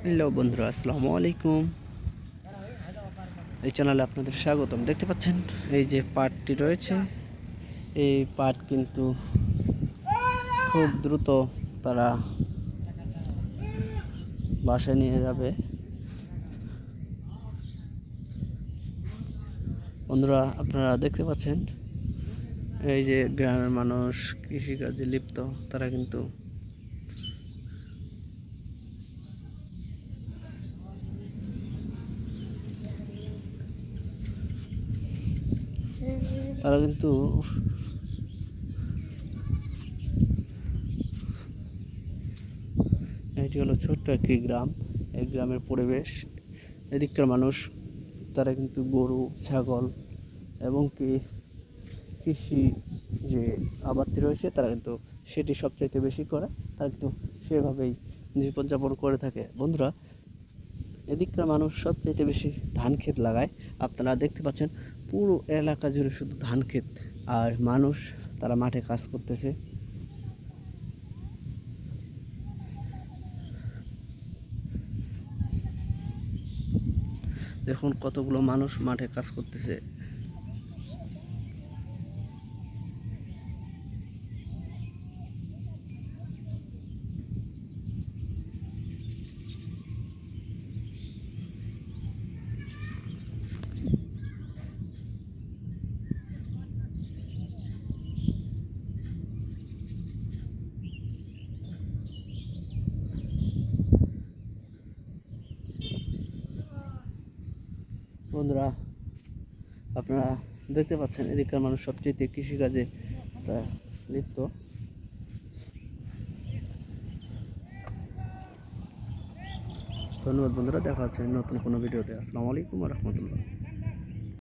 Hello বন্ধুরা, আসসালামু আলাইকুম। এই চ্যানেলে আপনাদের স্বাগতম। দেখতে পাচ্ছেন এই যে পাটটি রয়েছে, এই পাট কিন্তু খুব দ্রুত তারা বাসায় নিয়ে যাবে। বন্ধুরা, আপনারা দেখতে পাচ্ছেন এই যে গ্রামের মানুষ কৃষিকাজে লিপ্ত, তারা কিন্তু তারা কিন্তু এটি হলো ছোট্ট একটি গ্রাম। এই গ্রামের পরিবেশ, এদিককার মানুষ তারা কিন্তু গরু, ছাগল এবং কি কৃষি যে আবাদটি রয়েছে তারা কিন্তু সেটি সবচাইতে বেশি করে। তারা কিন্তু সেভাবেই জীবনযাপন করে থাকে। বন্ধুরা, এদিককার মানুষ সবচাইতে বেশি ধান ক্ষেত লাগায়। আপনারা দেখতে পাচ্ছেন পুরো এলাকা জুড়ে শুধু ধান ক্ষেত, আর মানুষ তারা মাঠে কাজ করতেছে। দেখুন কতগুলো মানুষ মাঠে কাজ করতেছে। বন্ধুরা, আপনারা দেখতে পাচ্ছেন এদিককার মানুষ সবচেয়ে কৃষিকাজে তা লিপ্ত। ধন্যবাদ বন্ধুরা, দেখা হচ্ছে নতুন কোনো ভিডিওতে। আসসালামু আলাইকুম ওয়া রাহমাতুল্লাহ।